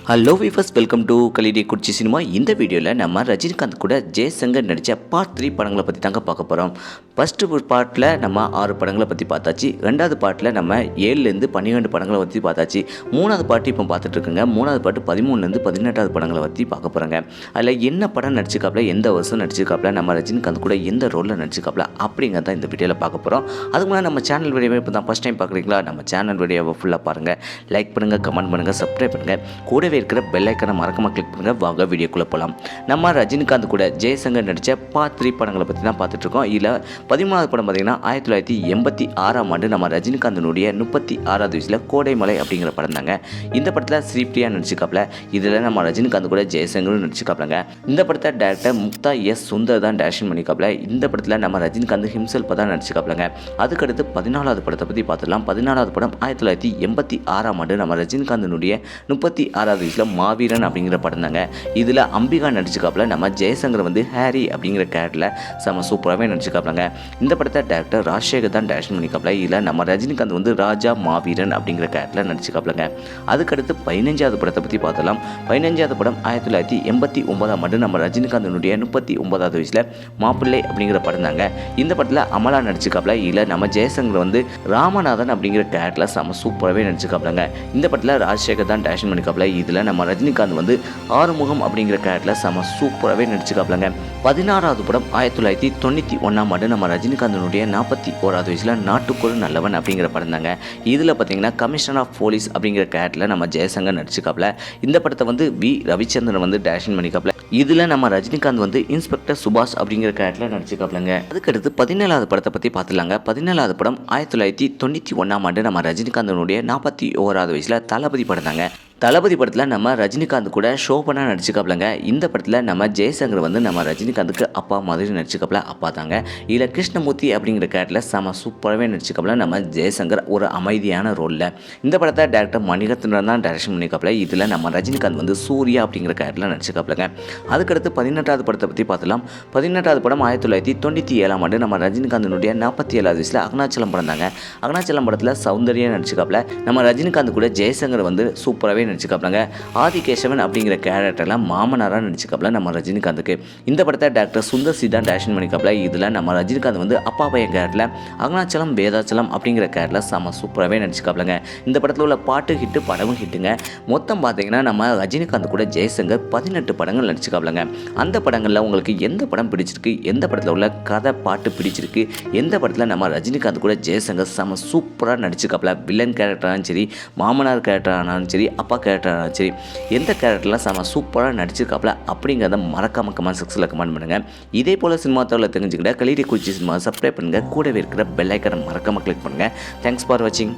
Hello viewers, welcome to கலிடி குச்சி cinema. இந்த வீடியோவில் நம்ம ரஜினிகாந்த் கூட ஜெய்சங்கர் நடித்த பார்ட் 3 படங்களை பற்றி தாங்க பார்க்க போகிறோம். ஃபஸ்ட்டு பார்ட்டில் நம்ம 6 படங்களை பற்றி பார்த்தாச்சு. ரெண்டாவது பார்ட்டில் நம்ம 7லேருந்து 12 படங்களை பற்றி பார்த்தாச்சு. மூணாவது பாட்டு இப்போ பார்த்துட்ருக்குங்க. மூணாவது பாட்டு 13லேருந்து 18வது படங்களை பற்றி பார்க்க போகிறாங்க. அதில் என்ன படம் நடிச்சிருக்காப்புல, எந்த வருஷம் நடிச்சிருக்காப்புல, நம்ம ரஜினிகாந்த் கூட எந்த ரோலில் நடிச்சிருக்காப்புல அப்படிங்கிறத இந்த வீடியோவில் பார்க்க போகிறோம். அதுக்கு முன்னாடி நம்ம சேனல் வீடியோவை இப்போ தான் ஃபஸ்ட் டைம் பார்க்குறீங்களா, நம்ம சேனல் வீடியோவை ஃபுல்லாக பாருங்கள். லைக் பண்ணுங்கள், கமெண்ட் பண்ணுங்கள், சப்ஸ்கிரைப் பண்ணுங்கள். கூடவே இருக்கிற பெல் ஐக்கனை மறக்காம கிளிக் பண்ணுங்கள். வாங்க வீடியோக்குள்ளே போகலாம். நம்ம ரஜினிகாந்த் கூட ஜெய்சங்கர் நடித்த பார்ட் 3 படங்களை பற்றி தான் பார்த்துட்ருக்கோம். இதில் 13வது படம் பார்த்திங்கன்னா 1986ஆம் ஆண்டு நம்ம ரஜினிகாந்தனுடைய 36வது வயசில் கோடைமலை அப்படிங்கிற படம் தாங்க. இந்த படத்தில் ஸ்ரீபிரியா நடிச்சிருக்காப்புல. இதில் நம்ம ரஜினிகாந்த் கூட ஜெய்சங்கரும் நடிச்சிருக்காப்புலங்க. இந்த படத்தை டேரக்டர் முக்தா எஸ் சுந்தர் தான் டைரக்ஷன் பண்ணிக்காப்புல. இந்த படத்தில் நம்ம ரஜினிகாந்த் ஹிம்செல்ஃப் தான் நடிச்சிருக்காப்புலங்க. அதுக்கடுத்து 14வது படத்தை பற்றி பார்த்துடலாம். 14வது படம் 1986ஆம் ஆண்டு நம்ம ரஜினிகாந்தனுடைய 36வது வயசில் மாவீரன் அப்படிங்கிற படம் தாங்க. இதில் அம்பிகா நடிச்சிருக்காப்புல. நம்ம ஜெயசங்கர் வந்து ஹாரி அப்படிங்கிற கேரக்டரில் செம சூப்பராகவே நடிச்சிருக்காப்புலங்க. இந்த படத்தை டேரக்டர் ராஜசேகர் தான் டைரக்ஷன் பண்ணிக்காப்புல. இதில் நம்ம ரஜினிகாந்த் வந்து ராஜா மாவீரன் அப்படிங்கிற கேரக்டரில் நடிச்சிருக்காப்புலங்க. அதுக்கடுத்து 15வது படத்தை பற்றி பார்த்தலாம். 15வது படம் 1989ஆம் ஆண்டு நம்ம ரஜினிகாந்தனுடைய 39வது வயசில் மாப்பிள்ளை அப்படிங்கிற படம் தாங்க. இந்த படத்தில் அமலா நடிச்சிருக்காப்புல. இதில் நம்ம ஜெயசங்கர் வந்து ராமநாதன் அப்படிங்கிற கேரக்டரில் செம சூப்பராகவே நடிச்சிருக்காப்புலங்க. இந்த படத்தில் ராஜசேகர் தான் டைரக்ஷன் பண்ணிக்காப்புல. இதில் நம்ம ரஜினிகாந்த் வந்து ஆறுமுகம் அப்படிங்கிற கேரக்டரில் செம சூப்பராகவே நடிச்சிருக்காப்புலங்க. 16வது படம் 1991ஆம் ஆண்டு நம்ம ரஜினிகாந்தனுடைய 41வது வயசில் நாட்டுக்கொரு நல்லவன் அப்படிங்கிற படம் தாங்க. இதில் பார்த்தீங்கன்னா கமிஷனர் ஆஃப் போலீஸ் அப்படிங்கிற கேரக்டரில் நம்ம ஜெயசங்கர் நடிச்சிருக்காப்புல. இந்த படத்தை வந்து வி ரவிச்சந்திரன் வந்து டைரக்ஷன் பண்ணிக்காப்புல. இதில் நம்ம ரஜினிகாந்த் வந்து இன்ஸ்பெக்டர் சுபாஷ் அப்படிங்கிற கேரக்டரில் நடிச்சிருக்காப்புலங்க. அதுக்கடுத்து 17வது படத்தை பற்றி பார்த்துலாங்க. 17வது படம் 1991ஆம் ஆண்டு நம்ம ரஜினிகாந்தனுடைய 41வது வயசில் தளபதி படம் தாங்க. தளபதி படத்தில் நம்ம ரஜினிகாந்த் கூட ஷோபனா நடிச்சிருக்காப்புலங்க. இந்த படத்தில் நம்ம ஜெய்சங்கர் வந்து நம்ம ரஜினிகாந்துக்கு அப்பா மாதிரி நடிச்சிருக்காப்புல. அப்பா தாங்க. இதில் கிருஷ்ணமூர்த்தி அப்படிங்கிற கேரக்டரில் செம சூப்பராகவே நடிச்சிருக்காப்புல. நம்ம ஜெய்சங்கர் ஒரு அமைதியான ரோலில். இந்த படத்தை டேரக்டர் மணிரத்னம் தான் டைரக்ஷன் பண்ணிக்காப்புல. இதில் நம்ம ரஜினிகாந்த் வந்து சூர்யா அப்படிங்கிற கேரக்டரில் நடிச்சிருக்காப்புலங்க. அதுக்கடுத்து 18வது படத்தை பற்றி பார்த்துலாம். 18வது படம் 1997ஆம் ஆண்டு நம்ம ரஜினிகாந்தனுடைய 47வது வயசில் அருணாச்சலம் படம் தாங்க. அருணாச்சலம் படத்தில் சௌந்தர்யா நடிச்சிருக்காப்புல. நம்ம ரஜினிகாந்த் கூட ஜெய்சங்கர் வந்து சூப்பராகவே நடிச்சிருக்காப்புலங்க. ஆதிகேசவன் அப்படிங்கிற கேரக்டர்லாம் மாமனாராக நடிச்சிருக்காப்புல நம்ம ரஜினிகாந்துக்கு. இந்த படத்தை டாக்டர் சுந்தர் சி தான் டைரக்ஷன் பண்ணிக்காப்புல. இதில் நம்ம ரஜினிகாந்த் வந்து அப்பா பையன் கேரக்டரில் அருணாச்சலம் வேதாச்சலம் அப்படிங்கிற கேரக்டரில் செம சூப்பராகவே நடிச்சிருக்காப்புலங்க. இந்த படத்தில் உள்ள பாட்டு ஹிட்டு, படமும் ஹிட்டுங்க. மொத்தம் பார்த்தீங்கன்னா நம்ம ரஜினிகாந்த் கூட ஜெய்சங்கர் 18 படங்கள் நடிச்சிருக்காப்புலங்க. அந்த படங்களில் உங்களுக்கு எந்த படம் பிடிச்சிருக்கு, எந்த படத்தில் உள்ள கதை பாட்டு பிடிச்சிருக்கு, எந்த படத்தில் நம்ம ரஜினிகாந்த் கூட ஜெய்சங்கர் செம சூப்பராக நடிச்சிருக்காப்புல, வில்லன் கேரக்டரானாலும் சரி, மாமனார் கேரக்டரானாலும் சரி, அப்பா கேரக்டரானாலும் சரி, எந்த கேரக்டர்லாம் செம சூப்பராக நடிச்சிருக்காப்புல அப்படிங்கிறத மறக்காம கமெண்ட் செக்ஷனில் கமெண்ட் பண்ணுங்கள். இதே போல் சினிமா தகவலை தெரிஞ்சுக்கிட்ட கலிடி குச்சி சினிமா சப்ஸ்கிரைப் பண்ணுங்கள். கூடவே இருக்கிற பெல் ஐக்கனை மறக்காம கிளிக் பண்ணுங்கள். தேங்க்ஸ் ஃபார் வாட்சிங்.